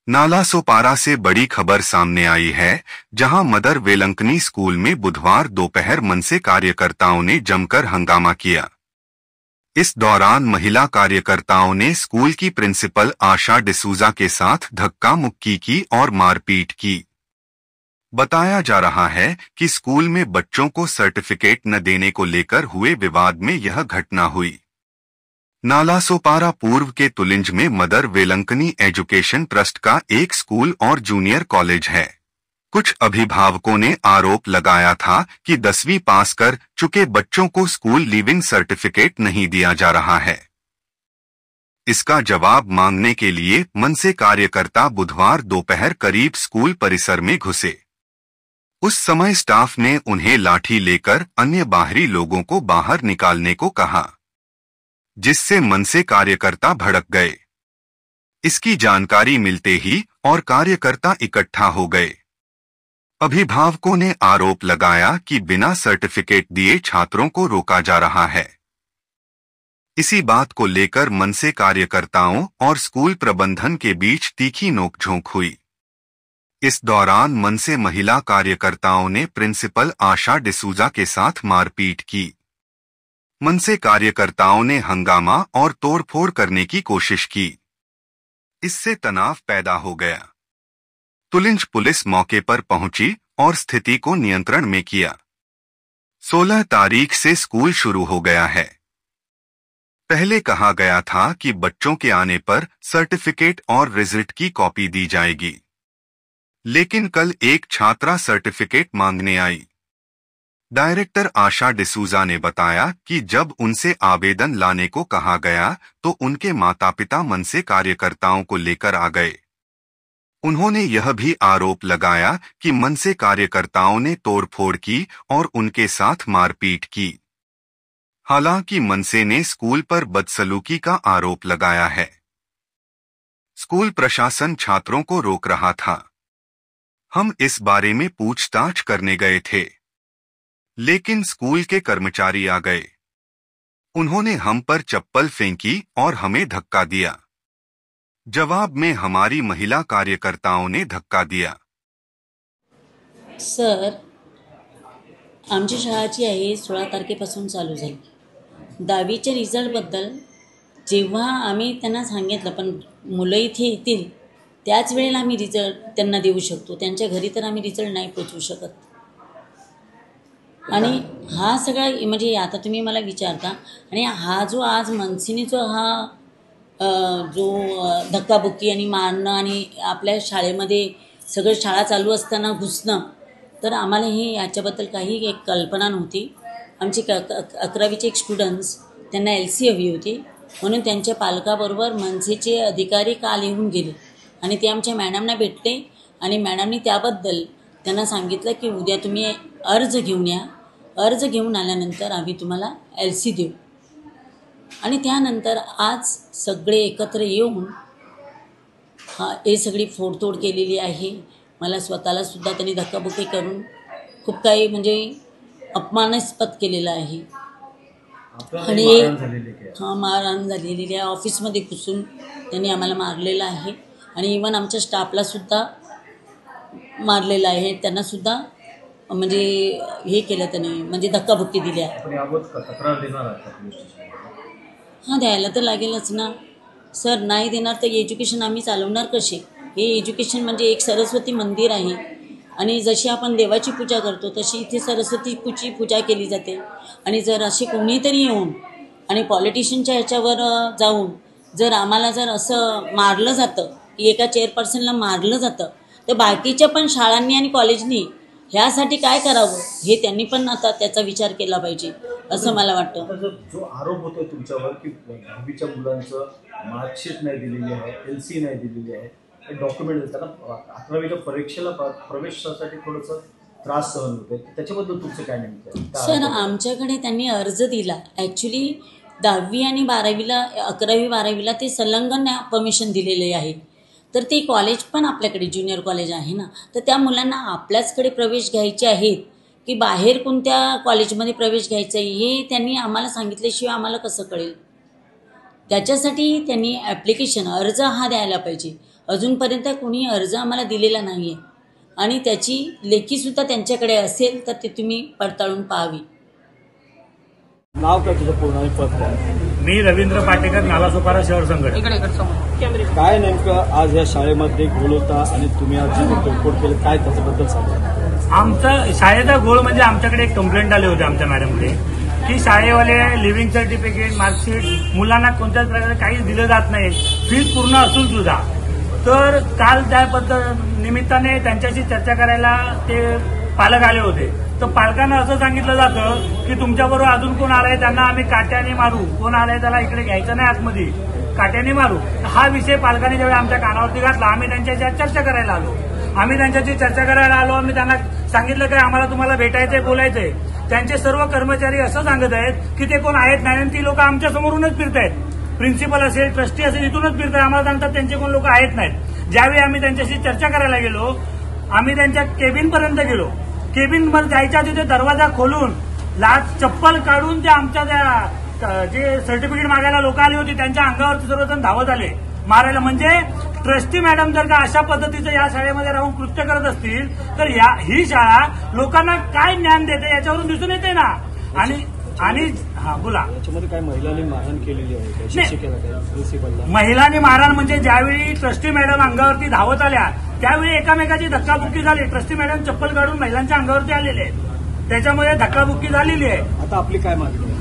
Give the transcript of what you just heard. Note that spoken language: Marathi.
नालासोपारा से बड़ी खबर सामने आई है, जहां मदर वेलंकनी स्कूल में बुधवार दोपहर मनसे कार्यकर्ताओं ने जमकर हंगामा किया। इस दौरान महिला कार्यकर्ताओं ने स्कूल की प्रिंसिपल आशा डिसूजा के साथ धक्का मुक्की की और मारपीट की। बताया जा रहा है कि स्कूल में बच्चों को सर्टिफिकेट न देने को लेकर हुए विवाद में यह घटना हुई। नालासोपारा पूर्व के तुलिंज में मदर वेलंकनी एजुकेशन ट्रस्ट का एक स्कूल और जूनियर कॉलेज है। कुछ अभिभावकों ने आरोप लगाया था कि 10वीं पास कर चुके बच्चों को स्कूल लीविंग सर्टिफिकेट नहीं दिया जा रहा है। इसका जवाब मांगने के लिए मनसे कार्यकर्ता बुधवार दोपहर करीब स्कूल परिसर में घुसे। उस समय स्टाफ ने उन्हें लाठी लेकर अन्य बाहरी लोगों को बाहर निकालने को कहा, जिससे मनसे कार्यकर्ता भड़क गए। इसकी जानकारी मिलते ही और कार्यकर्ता इकट्ठा हो गए। अभिभावकों ने आरोप लगाया कि बिना सर्टिफिकेट दिए छात्रों को रोका जा रहा है। इसी बात को लेकर मनसे कार्यकर्ताओं और स्कूल प्रबंधन के बीच तीखी नोकझोंक हुई। इस दौरान मनसे महिला कार्यकर्ताओं ने प्रिंसिपल आशा डिसूजा के साथ मारपीट की। मनसे कार्यकर्ताओं ने हंगामा और तोड़फोड़ करने की कोशिश की। इससे तनाव पैदा हो गया। तुलिंज पुलिस मौके पर पहुंची और स्थिति को नियंत्रण में किया। 16 तारीख से स्कूल शुरू हो गया है। पहले कहा गया था कि बच्चों के आने पर सर्टिफिकेट और रिजल्ट की कॉपी दी जाएगी, लेकिन कल एक छात्रा सर्टिफिकेट मांगने आई। डायरेक्टर आशा डिसूजा ने बताया कि जब उनसे आवेदन लाने को कहा गया तो उनके माता-पिता मनसे कार्यकर्ताओं को लेकर आ गए। उन्होंने यह भी आरोप लगाया कि मनसे कार्यकर्ताओं ने तोड़फोड़ की और उनके साथ मारपीट की। हालांकि मनसे ने स्कूल पर बदसलूकी का आरोप लगाया है। स्कूल प्रशासन छात्रों को रोक रहा था। हम इस बारे में पूछताछ करने गए थे, लेकिन स्कूल के कर्मचारी आ गए। उन्होंने हम पर चप्पल फेंकी और हमें धक्का दिया। जवाब में हमारी महिला कार्यकर्ताओं ने धक्का दिया। सर, आमची शाळाची आहे 16 तारखेपासून चालू झाली। 10वीच्या रिझल्टबद्दल जेव्हा आम्ही त्यांना सांगितलं, पण मुलं इथे येतील त्याच वेळेला आम्ही रिझल्ट त्यांना देऊ शकतो, त्यांच्या घरी तर आम्ही रिझल्ट नाही पोचवू शकत। आणि हा सगळा म्हणजे आता तुम्ही मला विचारता, आणि हा जो आज मनसेने जो हा जो धक्काबुक्की आणि मारणं आणि आपल्या शाळेमध्ये सगळं शाळा चालू असताना घुसणं, तर आम्हाला हे याच्याबद्दल काही एक कल्पना नव्हती। आमचे 11वीचे एक स्टुडंट्स, त्यांना LC हवी होती, म्हणून त्यांच्या पालकाबरोबर मनसेचे अधिकारी काल येऊन गेले आणि ते आमच्या मॅडमना भेटले आणि मॅडमनी त्याबद्दल त्यांना सांगितलं की उद्या तुम्ही अर्ज घेऊन या। अर्ज घेऊन आल्यानंतर आम्ही तुम्हाला LC देऊ। आणि त्यानंतर आज सगळे एकत्र येऊन हे सगळी फोडतोड केलेली आहे। मला स्वतःला सुद्धा त्यांनी धक्काबुक्की करून खूप काही म्हणजे अपमानास्पद केलेलं आहे। आणि मारहाण झालेली आहे। ऑफिसमध्ये घुसून त्यांनी आम्हाला मारलेलं आहे आणि इवन आमच्या स्टाफला सुद्धा मारलेलं आहे। त्यांना सुद्धा म्हणजे हे केलं त्यांनी, म्हणजे धक्काबुक्की दिली आहे। हां, द्यायला तर लागेलच ना सर। नाही देणार तर एज्युकेशन आम्ही चालवणार कसे? हे एज्युकेशन म्हणजे एक सरस्वती मंदिर आहे आणि जशी आपण देवाची पूजा करतो तशी इथे सरस्वतीची पूजा केली जाते। आणि जर असे कोणीतरी येऊन आणि पॉलिटिशियनच्या ह्याच्यावर जाऊन जर आम्हाला जर असं मारलं जातं की एका चेअरपर्सनला मारलं जातं, तर बाकीच्या पण शाळांनी आणि कॉलेजनी ह्यासाठी काय करावं हे त्यांनी पण आता त्याचा विचार केला पाहिजे असं मला वाटतं। जो आरोप होतो तुमच्यावर की 10वीच्या मुलांचं मार्कशीट नाही दिलेली आहे, LC नाही दिलेली आहे, डॉक्युमेंट त्यांना 11वीच्या परीक्षेला प्रवेशासाठी थोडंसं त्रास सहन होते, त्याच्याबद्दल तुमचं काय नेमकं? सर, आमच्याकडे त्यांनी अर्ज दिला। ॲक्च्युली 10वी आणि 12वीला 11वी 12वीला ते संलग्न परमिशन दिलेले आहे, तर ते कॉलेज पण आपल्याकडे ज्युनियर कॉलेज आहे ना, तर त्या मुलांना आपल्याचकडे प्रवेश घ्यायचे आहेत की बाहेर कोणत्या कॉलेजमध्ये प्रवेश घ्यायचा आहे हे त्यांनी आम्हाला सांगितल्याशिवाय आम्हाला कसं कळेल? त्याच्यासाठी त्यांनी ॲप्लिकेशन अर्ज हा द्यायला पाहिजे। अजूनपर्यंत कोणी अर्ज आम्हाला दिलेला नाही आहे आणि त्याची लेखीसुद्धा त्यांच्याकडे असेल तर ते तुम्ही पडताळून पाहावी. नाव काय तुझं पूर्ण आणि पद काय? मी रवींद्र पाटेकर, नालासोपारा शहर संघटना. काय नेमकं आज या शाळेमध्ये घोळ होता आणि तुम्ही आज जे तोडफोड केलं, काय त्याच्याबद्दल सांगा. आमचा शाळेचा गोळ म्हणजे आमच्याकडे एक कंप्लेंट आले होते आमच्या मॅडमकडे की शाळेवाले लिव्हिंग सर्टिफिकेट, मार्कशीट मुलांना कोणत्याच प्रकारे काहीच दिलं जात नाही, फीस पूर्ण असून सुद्धा. तर काल त्या निमित्ताने त्यांच्याशी चर्चा करायला ते पालक आले होते. तर पालकांना असं सांगितलं जातं की तुमच्याबरोबर अजून कोण आलाय त्यांना आम्ही काट्याने मारू, कोण आलाय त्याला इकडे घ्यायचं नाही, आतमध्ये काट्याने मारू. हा विषय पालकांनी ज्यावेळी आमच्या कानावरती घातला, आम्ही त्यांच्याशी चर्चा करायला आलो. आम्ही त्यांना सांगितलं की आम्हाला तुम्हाला भेटायचंय, बोलायचंय. त्यांचे सर्व कर्मचारी असं सांगत आहेत की ते कोण आहेत नाही, ती लोक आमच्या समोरूनच फिरतायत. प्रिन्सिपल असेल, ट्रस्टी असेल, इथूनच फिरताय. आम्हाला सांगतात त्यांचे कोण लोक आहेत नाहीत. ज्यावेळी आम्ही त्यांच्याशी चर्चा करायला गेलो, आम्ही त्यांच्या केबिनपर्यंत गेलो. केबिनमध्ये जायच्या तिथे दरवाजा खोलून चप्पल काढून ते आमच्या त्या जे सर्टिफिकेट मागायला लोक आली होती त्यांच्या अंगावरती सर्वजण धावत आले मारायला. म्हणजे ट्रस्टी मॅडम जर का अशा पद्धतीचं या शाळेमध्ये राहून कृत्य करत असतील तर ही शाळा लोकांना काय ज्ञान देते याच्यावरून दिसून येते ना. आणि हा बोला, याच्यामध्ये काय महिलांनी मारहाण केलेली आहे, शिक्षिकेला काय, प्रिन्सिपलला? महिलांनी मारहाण म्हणजे ज्यावेळी ट्रस्टी मॅडम अंगावरती धावत आल्या त्यावेळी एकामेकाची धक्काबुक्की झाली. ट्रस्टी मॅडम चप्पल काढून महिलांच्या अंगावरती आलेले आहेत, त्याच्यामुळे धक्काबुक्की झालेली आहे. आता आपली काय मागणी?